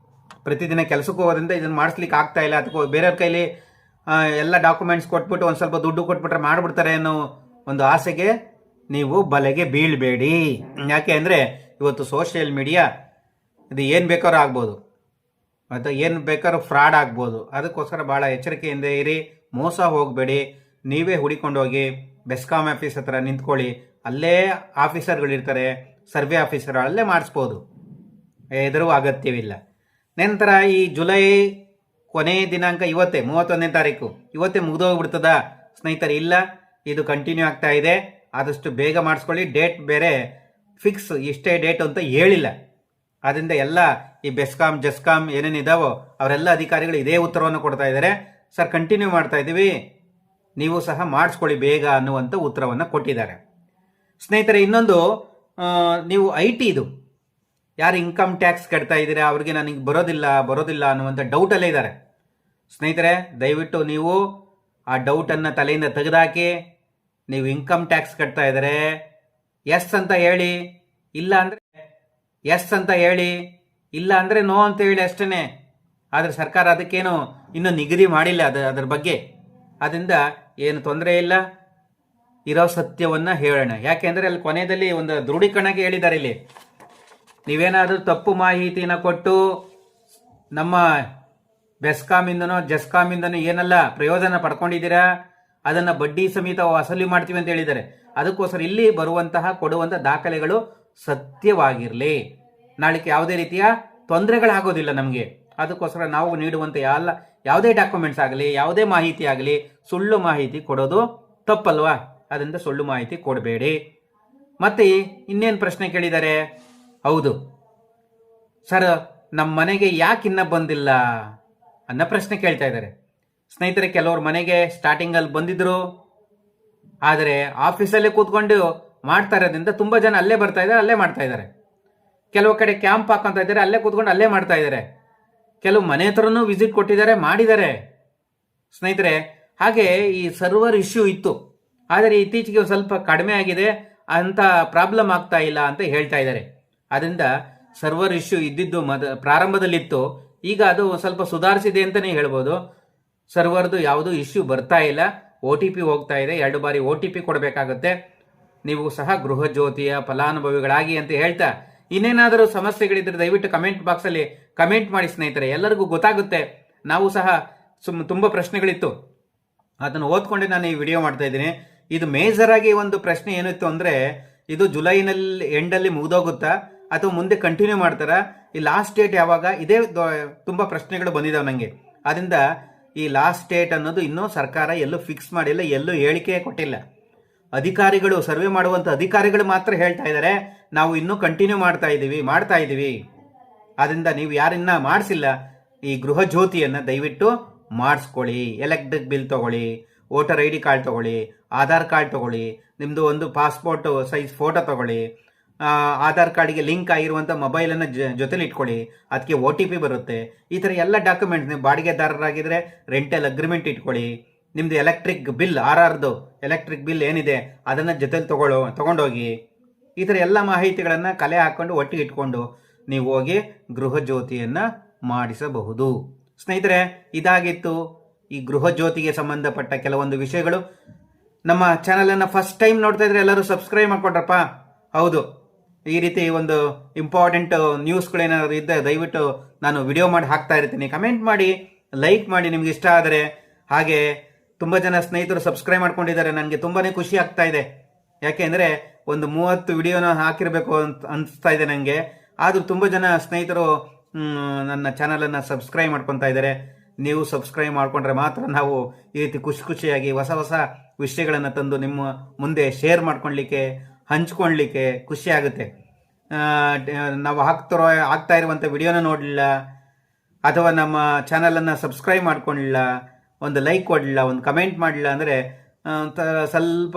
ಪ್ರತಿದಿನ ಕೆಲಸಕ್ಕೆ ಹೋಗೋದ್ರಿಂದ ಇದನ್ನು ಮಾಡಿಸ್ಲಿಕ್ಕೆ ಆಗ್ತಾ ಇಲ್ಲ, ಅಥವಾ ಬೇರೆಯವ್ರ ಕೈಲಿ ಎಲ್ಲ ಡಾಕ್ಯುಮೆಂಟ್ಸ್ ಕೊಟ್ಬಿಟ್ಟು ಒಂದು ಸ್ವಲ್ಪ ದುಡ್ಡು ಕೊಟ್ಬಿಟ್ರೆ ಮಾಡಿಬಿಡ್ತಾರೆ ಅನ್ನೋ ಒಂದು ಆಸೆಗೆ ನೀವು ಬಲೆಗೆ ಬೀಳಬೇಡಿ. ಯಾಕೆ ಅಂದರೆ ಇವತ್ತು ಸೋಷಿಯಲ್ ಮೀಡಿಯಾ ಇದು ಏನು ಬೇಕಾದ್ರೂ ಆಗ್ಬೋದು, ಮತ್ತು ಏನು ಬೇಕಾದ್ರೂ ಫ್ರಾಡ್ ಆಗ್ಬೋದು. ಅದಕ್ಕೋಸ್ಕರ ಭಾಳ ಎಚ್ಚರಿಕೆಯಿಂದ ಇರಿ, ಮೋಸ ಹೋಗಬೇಡಿ. ನೀವೇ ಹುಡಿಕೊಂಡು ಹೋಗಿ ಬೆಸ್ಕಾಂ ಆಫೀಸ್ ಹತ್ರ ನಿಂತ್ಕೊಳ್ಳಿ. ಅಲ್ಲೇ ಆಫೀಸರ್ಗಳಿರ್ತಾರೆ, ಸರ್ವೆ ಆಫೀಸರ್, ಅಲ್ಲೇ ಮಾಡಿಸ್ಬೋದು, ಎದುರು ಅಗತ್ಯವಿಲ್ಲ. ನಂತರ ಈ ಜುಲೈ ಕೊನೆ ದಿನಾಂಕ ಇವತ್ತೇ 31ನೇ ತಾರೀಕು, ಇವತ್ತೇ ಮುಗಿದೋಗ್ಬಿಡ್ತದ ಸ್ನೇಹಿತರೆ? ಇಲ್ಲ, ಇದು ಕಂಟಿನ್ಯೂ ಆಗ್ತಾ ಇದೆ. ಆದಷ್ಟು ಬೇಗ ಮಾಡಿಸ್ಕೊಳ್ಳಿ. ಡೇಟ್ ಬೇರೆ ಫಿಕ್ಸ್ ಇಷ್ಟೇ ಡೇಟ್ ಅಂತ ಹೇಳಿಲ್ಲ. ಆದ್ದರಿಂದ ಎಲ್ಲ ಈ ಬೆಸ್ಕಾಂ ಜಸ್ಕಾಂ ಏನೇನಿದಾವೋ ಅವರೆಲ್ಲ ಅಧಿಕಾರಿಗಳು ಇದೇ ಉತ್ತರವನ್ನು ಕೊಡ್ತಾ ಇದ್ದಾರೆ. ಸರ್ ಕಂಟಿನ್ಯೂ ಮಾಡ್ತಾ ಇದ್ದೀವಿ, ನೀವು ಸಹ ಮಾಡಿಸ್ಕೊಳ್ಳಿ ಬೇಗ ಅನ್ನುವಂಥ ಉತ್ತರವನ್ನು ಕೊಟ್ಟಿದ್ದಾರೆ. ಸ್ನೇಹಿತರೆ, ಇನ್ನೊಂದು, ನೀವು IT ಯಾರು ಇನ್ಕಮ್ ಟ್ಯಾಕ್ಸ್ ಕಟ್ತಾ ಇದ್ದೀರಾ ಅವ್ರಿಗೆ ನನಗೆ ಬರೋದಿಲ್ಲ ಅನ್ನುವಂಥ ಡೌಟಲ್ಲೇ ಇದ್ದಾರೆ. ಸ್ನೇಹಿತರೆ, ದಯವಿಟ್ಟು ನೀವು ಆ ಡೌಟನ್ನು ತಲೆಯಿಂದ ತೆಗೆದಾಕಿ. ನೀವು ಇನ್ಕಮ್ ಟ್ಯಾಕ್ಸ್ ಕಟ್ತಾ ಇದ್ದಾರೆ, ಎಸ್ ಅಂತ ಹೇಳಿ, ಇಲ್ಲ ಅಂದರೆ ಎಸ್ ಅಂತ ಹೇಳಿ, ಇಲ್ಲ ಅಂದರೆ ನೋ ಅಂತ ಹೇಳಿ ಅಷ್ಟೇ. ಆದರೆ ಸರ್ಕಾರ ಅದಕ್ಕೇನು ಇನ್ನೂ ನಿಗದಿ ಮಾಡಿಲ್ಲ ಅದರ ಬಗ್ಗೆ. ಅದರಿಂದ ಏನು ತೊಂದರೆ ಇಲ್ಲ, ಇರೋ ಸತ್ಯವನ್ನು ಹೇಳೋಣ. ಯಾಕೆಂದರೆ ಅಲ್ಲಿ ಕೊನೆಯಲ್ಲಿ ಒಂದು ದೃಢೀಕರಣಕ್ಕೆ ಹೇಳಿದ್ದಾರೆ. ಇಲ್ಲಿ ನೀವೇನಾದರೂ ತಪ್ಪು ಮಾಹಿತಿನ ಕೊಟ್ಟು ನಮ್ಮ ಬೆಸ್ಕಾಮಿಂದನೋ ಜಸ್ಕಾಮಿಂದನೋ ಏನೆಲ್ಲ ಪ್ರಯೋಜನ ಪಡ್ಕೊಂಡಿದ್ದೀರಾ ಅದನ್ನು ಬಡ್ಡಿ ಸಮೇತ ವಸೂಲಿ ಮಾಡ್ತೀವಿ ಅಂತ ಹೇಳಿದ್ದಾರೆ. ಅದಕ್ಕೋಸ್ಕರ ಇಲ್ಲಿ ಕೊಡುವಂಥ ದಾಖಲೆಗಳು ಸತ್ಯವಾಗಿರಲಿ, ನಾಳಿಕೆ ಯಾವುದೇ ರೀತಿಯ ತೊಂದರೆಗಳಾಗೋದಿಲ್ಲ ನಮಗೆ. ಅದಕ್ಕೋಸ್ಕರ ನಾವು ನೀಡುವಂಥ ಯಾವುದೇ ಡಾಕ್ಯುಮೆಂಟ್ಸ್ ಆಗಲಿ, ಯಾವುದೇ ಮಾಹಿತಿ ಆಗಲಿ, ಸುಳ್ಳು ಮಾಹಿತಿ ಕೊಡೋದು ತಪ್ಪಲ್ವಾ? ಅದರಿಂದ ಸುಳ್ಳು ಮಾಹಿತಿ ಕೊಡಬೇಡಿ. ಮತ್ತೆ ಇನ್ನೇನು ಪ್ರಶ್ನೆ ಕೇಳಿದ್ದಾರೆ? ಹೌದು ಸರ್, ನಮ್ಮ ಮನೆಗೆ ಯಾಕೆ ಇನ್ನೂ ಬಂದಿಲ್ಲ ಅನ್ನೋ ಪ್ರಶ್ನೆ ಕೇಳ್ತಾ ಇದ್ದಾರೆ. ಸ್ನೇಹಿತರೆ, ಕೆಲವ್ರ ಮನೆಗೆ ಸ್ಟಾರ್ಟಿಂಗಲ್ಲಿ ಬಂದಿದ್ರು, ಆದರೆ ಆಫೀಸಲ್ಲೇ ಕೂತ್ಕೊಂಡು ಮಾಡ್ತಾ ಇರೋದ್ರಿಂದ ತುಂಬ ಜನ ಅಲ್ಲೇ ಬರ್ತಾ ಇದ್ದಾರೆ, ಅಲ್ಲೇ ಮಾಡ್ತಾ ಇದ್ದಾರೆ. ಕೆಲವು ಕಡೆ ಕ್ಯಾಂಪ್ ಹಾಕೊಂತ ಇದ್ದಾರೆ, ಅಲ್ಲೇ ಕೂತ್ಕೊಂಡು ಅಲ್ಲೇ ಮಾಡ್ತಾ ಇದ್ದಾರೆ. ಕೆಲವು ಮನೆ ಹತ್ರನೂ ವಿಸಿಟ್ ಕೊಟ್ಟಿದ್ದಾರೆ, ಮಾಡಿದ್ದಾರೆ ಸ್ನೇಹಿತರೆ. ಹಾಗೆ ಈ ಸರ್ವರ್ ಇಶ್ಯೂ ಇತ್ತು, ಆದರೆ ಇತ್ತೀಚೆಗೆ ಸ್ವಲ್ಪ ಕಡಿಮೆ ಆಗಿದೆ, ಅಂತ ಪ್ರಾಬ್ಲಮ್ ಆಗ್ತಾ ಇಲ್ಲ ಅಂತ ಹೇಳ್ತಾ ಇದ್ದಾರೆ. ಅದರಿಂದ ಸರ್ವರ್ ಇಶ್ಯೂ ಇದ್ದಿದ್ದು ಪ್ರಾರಂಭದಲ್ಲಿತ್ತು, ಈಗ ಅದು ಸ್ವಲ್ಪ ಸುಧಾರಿಸಿದೆ ಅಂತಲೇ ಹೇಳ್ಬೋದು. ಸರ್ವರ್ದು ಯಾವುದೂ ಇಶ್ಯೂ ಬರ್ತಾ ಇಲ್ಲ. OTP ಹೋಗ್ತಾ ಇದೆ, 2 ಬಾರಿ OTP ಕೊಡಬೇಕಾಗುತ್ತೆ. ನೀವು ಸಹ ಗೃಹ ಜ್ಯೋತಿಯ ಫಲಾನುಭವಿಗಳಾಗಿ ಅಂತ ಹೇಳ್ತಾ, ಇನ್ನೇನಾದರೂ ಸಮಸ್ಯೆಗಳಿದ್ರೆ ದಯವಿಟ್ಟು ಕಮೆಂಟ್ ಬಾಕ್ಸಲ್ಲಿ ಕಮೆಂಟ್ ಮಾಡಿ ಸ್ನೇಹಿತರೆ, ಎಲ್ಲರಿಗೂ ಗೊತ್ತಾಗುತ್ತೆ. ನಾವು ಸಹ ತುಂಬ ಪ್ರಶ್ನೆಗಳಿತ್ತು, ಅದನ್ನು ಓದ್ಕೊಂಡೆ ನಾನು ಈ ವಿಡಿಯೋ ಮಾಡ್ತಾ ಇದ್ದೀನಿ. ಇದು ಮೇಜರ್ ಆಗಿ ಒಂದು ಪ್ರಶ್ನೆ ಏನಿತ್ತು ಅಂದರೆ, ಇದು ಜುಲೈನಲ್ಲಿ ಎಂಡಲ್ಲಿ ಮುಗಿದೋಗುತ್ತಾ ಅಥವಾ ಮುಂದೆ ಕಂಟಿನ್ಯೂ ಮಾಡ್ತಾರಾ, ಈ ಲಾಸ್ಟ್ ಡೇಟ್ ಯಾವಾಗ, ಇದೇ ತುಂಬ ಪ್ರಶ್ನೆಗಳು ಬಂದಿದ್ದಾವೆ ನನಗೆ. ಅದರಿಂದ ಈ ಲಾಸ್ಟ್ ಡೇಟ್ ಅನ್ನೋದು ಇನ್ನೂ ಸರ್ಕಾರ ಎಲ್ಲೂ ಫಿಕ್ಸ್ ಮಾಡಿಲ್ಲ, ಎಲ್ಲೂ ಹೇಳಿಕೆ ಕೊಟ್ಟಿಲ್ಲ. ಅಧಿಕಾರಿಗಳು, ಸರ್ವೆ ಮಾಡುವಂಥ ಅಧಿಕಾರಿಗಳು ಮಾತ್ರ ಹೇಳ್ತಾ ಇದ್ದಾರೆ ನಾವು ಇನ್ನೂ ಕಂಟಿನ್ಯೂ ಮಾಡ್ತಾ ಇದ್ದೀವಿ. ಅದರಿಂದ ನೀವು ಯಾರನ್ನ ಮಾಡಿಸಿಲ್ಲ ಈ ಗೃಹ ಜ್ಯೋತಿಯನ್ನು ದಯವಿಟ್ಟು ಮಾಡಿಸ್ಕೊಳ್ಳಿ. ಎಲೆಕ್ಟ್ರಿಕ್ ಬಿಲ್ ತಗೊಳ್ಳಿ, ವೋಟರ್ ID ಕಾರ್ಡ್ ತಗೊಳ್ಳಿ, ಆಧಾರ್ ಕಾರ್ಡ್ ತಗೊಳ್ಳಿ, ನಿಮ್ಮದು ಒಂದು ಪಾಸ್ಪೋರ್ಟ್ ಸೈಜ್ ಫೋಟೋ ತಗೊಳ್ಳಿ, ಆಧಾರ್ ಕಾರ್ಡ್ಗೆ ಲಿಂಕ್ ಆಗಿರುವಂಥ ಮೊಬೈಲನ್ನು ಜೊತೆಲಿ ಇಟ್ಕೊಳ್ಳಿ, ಅದಕ್ಕೆ OTP ಬರುತ್ತೆ. ಈ ಥರ ಎಲ್ಲ ಡಾಕ್ಯುಮೆಂಟ್ಸ್, ನೀವು ಬಾಡಿಗೆದಾರರಾಗಿದ್ದರೆ ರೆಂಟಲ್ ಅಗ್ರಿಮೆಂಟ್ ಇಟ್ಕೊಳ್ಳಿ, ನಿಮ್ಮದು ಎಲೆಕ್ಟ್ರಿಕ್ ಬಿಲ್ RRದು ಎಲೆಕ್ಟ್ರಿಕ್ ಬಿಲ್ ಏನಿದೆ ಅದನ್ನು ಜೊತೆಲಿ ತಗೊಂಡೋಗಿ. ಈ ಥರ ಎಲ್ಲ ಮಾಹಿತಿಗಳನ್ನು ಕಲೆ ಹಾಕ್ಕೊಂಡು ಒಟ್ಟಿಗೆ ಇಟ್ಕೊಂಡು ನೀವು ಹೋಗಿ ಗೃಹ ಜ್ಯೋತಿಯನ್ನು ಮಾಡಿಸಬಹುದು. ಸ್ನೇಹಿತರೆ, ಇದಾಗಿತ್ತು ಈ ಗೃಹ ಜ್ಯೋತಿಗೆ ಸಂಬಂಧಪಟ್ಟ ಕೆಲವೊಂದು ವಿಷಯಗಳು. ನಮ್ಮ ಚಾನಲನ್ನು ಫಸ್ಟ್ ಟೈಮ್ ನೋಡ್ತಾ ಇದ್ರೆ ಎಲ್ಲರೂ ಸಬ್ಸ್ಕ್ರೈಬ್ ಮಾಡ್ಕೊಟ್ರಪ್ಪ. ಹೌದು, ಈ ರೀತಿ ಒಂದು ಇಂಪಾರ್ಟೆಂಟ್ ನ್ಯೂಸ್ಗಳೇನಾದ್ರು ಇದ್ದರೆ ದಯವಿಟ್ಟು ನಾನು ವಿಡಿಯೋ ಮಾಡಿ ಹಾಕ್ತಾ ಇರ್ತೀನಿ. ಕಮೆಂಟ್ ಮಾಡಿ, ಲೈಕ್ ಮಾಡಿ ನಿಮ್ಗೆ ಇಷ್ಟ ಆದರೆ. ಹಾಗೆ ತುಂಬ ಜನ ಸ್ನೇಹಿತರು ಸಬ್ಸ್ಕ್ರೈಬ್ ಮಾಡ್ಕೊಂಡಿದ್ದಾರೆ, ನನಗೆ ತುಂಬಾ ಖುಷಿ ಆಗ್ತಾ ಇದೆ. ಯಾಕೆಂದರೆ ಒಂದು 30 ವಿಡಿಯೋನ ಹಾಕಿರಬೇಕು ಅಂತ ಅನಿಸ್ತಾ ಇದೆ ನನಗೆ. ಆದರೂ ತುಂಬ ಜನ ಸ್ನೇಹಿತರು ನನ್ನ ಚಾನಲನ್ನು ಸಬ್ಸ್ಕ್ರೈಬ್ ಮಾಡ್ಕೊತಾ ಇದ್ದಾರೆ. ನೀವು ಸಬ್ಸ್ಕ್ರೈಬ್ ಮಾಡಿಕೊಂಡ್ರೆ ಮಾತ್ರ ನಾವು ಈ ರೀತಿ ಖುಷಿಯಾಗಿ ಹೊಸ ವಿಷಯಗಳನ್ನು ತಂದು ನಿಮ್ಮ ಮುಂದೆ ಶೇರ್ ಮಾಡ್ಕೊಳ್ಲಿಕ್ಕೆ, ಹಂಚ್ಕೊಳ್ಲಿಕ್ಕೆ ಖುಷಿ ಆಗುತ್ತೆ. ನಾವು ಆಗ್ತಾ ಇರುವಂಥ ವಿಡಿಯೋನ ನೋಡಲಿಲ್ಲ ಅಥವಾ ನಮ್ಮ ಚಾನಲನ್ನು ಸಬ್ಸ್ಕ್ರೈಬ್ ಮಾಡ್ಕೊಳ್ಳಿಲ್ಲ, ಒಂದು ಲೈಕ್ ಕೊಡಲಿಲ್ಲ, ಒಂದು ಕಮೆಂಟ್ ಮಾಡಲಿಲ್ಲ ಅಂದರೆ ಸ್ವಲ್ಪ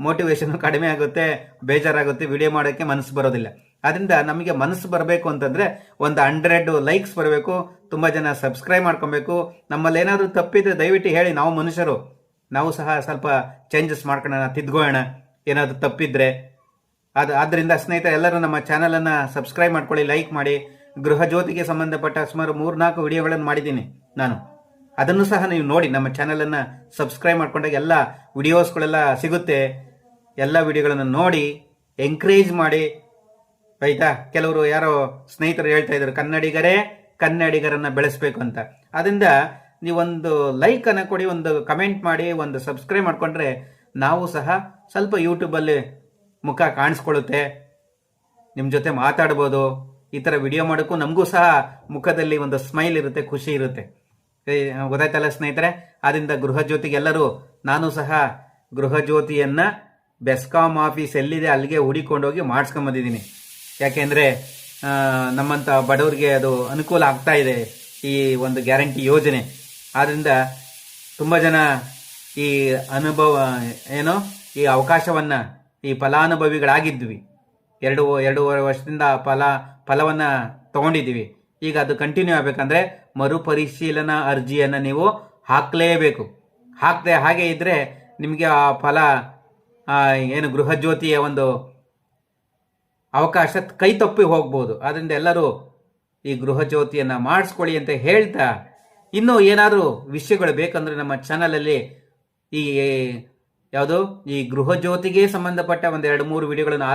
ಮೋಟಿವೇಶನ್ ಕಡಿಮೆ ಆಗುತ್ತೆ, ಬೇಜಾರಾಗುತ್ತೆ, ವಿಡಿಯೋ ಮಾಡೋಕ್ಕೆ ಮನಸ್ಸು ಬರೋದಿಲ್ಲ. ಅದರಿಂದ ನಮಗೆ ಮನಸ್ಸು ಬರಬೇಕು ಅಂತಂದರೆ ಒಂದು 100 ಲೈಕ್ಸ್ ಬರಬೇಕು, ತುಂಬ ಜನ ಸಬ್ಸ್ಕ್ರೈಬ್ ಮಾಡ್ಕೊಬೇಕು. ನಮ್ಮಲ್ಲಿ ಏನಾದರೂ ತಪ್ಪಿದ್ರೆ ದಯವಿಟ್ಟು ಹೇಳಿ, ನಾವು ಮನುಷ್ಯರು, ನಾವು ಸಹ ಸ್ವಲ್ಪ ಚೇಂಜಸ್ ಮಾಡ್ಕೊಳ್ಳೋಣ, ತಿದ್ಕೊಳ್ಳೋಣ ಏನಾದರೂ ತಪ್ಪಿದ್ರೆ. ಆದ್ದರಿಂದ ಸ್ನೇಹಿತರೆ, ಎಲ್ಲರೂ ನಮ್ಮ ಚಾನಲನ್ನು ಸಬ್ಸ್ಕ್ರೈಬ್ ಮಾಡ್ಕೊಳ್ಳಿ, ಲೈಕ್ ಮಾಡಿ. ಗೃಹ ಜ್ಯೋತಿಗೆ ಸಂಬಂಧಪಟ್ಟ ಸುಮಾರು 3-4 ವಿಡಿಯೋಗಳನ್ನು ಮಾಡಿದ್ದೀನಿ ನಾನು, ಅದನ್ನು ಸಹ ನೀವು ನೋಡಿ. ನಮ್ಮ ಚಾನಲನ್ನು ಸಬ್ಸ್ಕ್ರೈಬ್ ಮಾಡ್ಕೊಂಡಾಗ ಎಲ್ಲ ವಿಡಿಯೋಸ್ಗಳೆಲ್ಲ ಸಿಗುತ್ತೆ. ಎಲ್ಲ ವಿಡಿಯೋಗಳನ್ನು ನೋಡಿ ಎಂಕರೇಜ್ ಮಾಡಿ, ಆಯ್ತಾ. ಕೆಲವರು ಯಾರೋ ಸ್ನೇಹಿತರು ಹೇಳ್ತಾ ಇದ್ದಾರೆ, ಕನ್ನಡಿಗರನ್ನು ಬೆಳೆಸಬೇಕು ಅಂತ. ಅದರಿಂದ ನೀವೊಂದು ಲೈಕನ್ನು ಕೊಡಿ, ಒಂದು ಕಮೆಂಟ್ ಮಾಡಿ, ಒಂದು ಸಬ್ಸ್ಕ್ರೈಬ್ ಮಾಡಿಕೊಂಡ್ರೆ ನಾವು ಸಹ ಸ್ವಲ್ಪ ಯೂಟ್ಯೂಬಲ್ಲಿ ಮುಖ ಕಾಣಿಸ್ಕೊಳ್ಳುತ್ತೆ, ನಿಮ್ಮ ಜೊತೆ ಮಾತಾಡ್ಬೋದು. ಈ ಥರ ವಿಡಿಯೋ ಮಾಡೋಕ್ಕೂ ನಮಗೂ ಸಹ ಮುಖದಲ್ಲಿ ಒಂದು ಸ್ಮೈಲ್ ಇರುತ್ತೆ, ಖುಷಿ ಇರುತ್ತೆ. ಗೊತ್ತಾಯ್ತಲ್ಲ ಸ್ನೇಹಿತರೆ. ಆದ್ದರಿಂದ ಗೃಹ ಜ್ಯೋತಿಗೆ ಎಲ್ಲರೂ, ನಾನು ಸಹ ಗೃಹ ಜ್ಯೋತಿಯನ್ನು ಬೆಸ್ಕಾಂ ಆಫೀಸ್ ಎಲ್ಲಿದೆ ಅಲ್ಲಿಗೆ ಹುಡಿಕೊಂಡೋಗಿ ಮಾಡಿಸ್ಕೊಂಬಂದಿದ್ದೀನಿ. ಯಾಕೆಂದರೆ ನಮ್ಮಂಥ ಬಡವರಿಗೆ ಅದು ಅನುಕೂಲ ಆಗ್ತಾ ಇದೆ ಈ ಒಂದು ಗ್ಯಾರಂಟಿ ಯೋಜನೆ. ಆದ್ದರಿಂದ ತುಂಬ ಜನ ಈ ಈ ಅವಕಾಶವನ್ನು, ಈ ಫಲಾನುಭವಿಗಳಾಗಿದ್ವಿ. 2.5 ವರ್ಷದಿಂದ ಫಲವನ್ನು ತಗೊಂಡಿದ್ದೀವಿ. ಈಗ ಅದು ಕಂಟಿನ್ಯೂ ಆಗಬೇಕಂದ್ರೆ ಮರುಪರಿಶೀಲನಾ ಅರ್ಜಿಯನ್ನು ನೀವು ಹಾಕಲೇಬೇಕು. ಹಾಗೆ ಇದ್ದರೆ ನಿಮಗೆ ಆ ಫಲ, ಗೃಹ ಜ್ಯೋತಿಯ ಒಂದು ಅವಕಾಶ ಕೈ ತಪ್ಪಿ ಹೋಗ್ಬೋದು. ಆದ್ದರಿಂದ ಎಲ್ಲರೂ ಈ ಗೃಹ ಜ್ಯೋತಿಯನ್ನು ಮಾಡಿಸ್ಕೊಳ್ಳಿ ಅಂತ ಹೇಳ್ತಾ, ಇನ್ನೂ ಏನಾದರೂ ವಿಷಯಗಳು ಬೇಕಂದ್ರೆ ನಮ್ಮ ಚಾನಲಲ್ಲಿ ಈ ಗೃಹ ಜ್ಯೋತಿಗೆ ಸಂಬಂಧಪಟ್ಟ 1-2-3 ವಿಡಿಯೋಗಳನ್ನು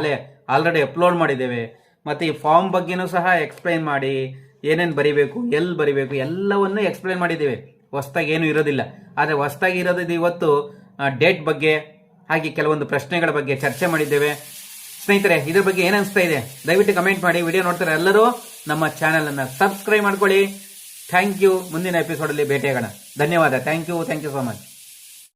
ಆಲ್ರೆಡಿ ಅಪ್ಲೋಡ್ ಮಾಡಿದ್ದೇವೆ. ಮತ್ತು ಈ ಫಾರ್ಮ್ ಬಗ್ಗೆನೂ ಸಹ ಎಕ್ಸ್ಪ್ಲೈನ್ ಮಾಡಿ, ಏನೇನು ಬರಿಬೇಕು, ಎಲ್ಲಿ ಬರಿಬೇಕು ಎಲ್ಲವನ್ನೂ ಎಕ್ಸ್ಪ್ಲೈನ್ ಮಾಡಿದ್ದೇವೆ. ಹೊಸ್ದಾಗಿ ಏನೂ ಇರೋದಿಲ್ಲ. ಆದರೆ ಹೊಸ್ದಾಗಿ ಇರೋದು ಇವತ್ತು ಡೇಟ್ ಬಗ್ಗೆ, ಹಾಗೆ ಕೆಲವೊಂದು ಪ್ರಶ್ನೆಗಳ ಬಗ್ಗೆ ಚರ್ಚೆ ಮಾಡಿದ್ದೇವೆ. ಸ್ನೇಹಿತರೆ, ಇದ್ರ ಬಗ್ಗೆ ಏನು ಅನಿಸ್ತಾ ಇದೆ ದಯವಿಟ್ಟು ಕಮೆಂಟ್ ಮಾಡಿ. ವಿಡಿಯೋ ನೋಡ್ತಾರೆ ಎಲ್ಲರೂ ನಮ್ಮ ಚಾನಲನ್ನು ಸಬ್ಸ್ಕ್ರೈಬ್ ಮಾಡ್ಕೊಳ್ಳಿ. Thank you. ಮುಂದಿನ ಎಪಿಸೋಡಲ್ಲಿ ಭೇಟಿಯಾಗೋಣ. ಧನ್ಯವಾದ. Thank you so much.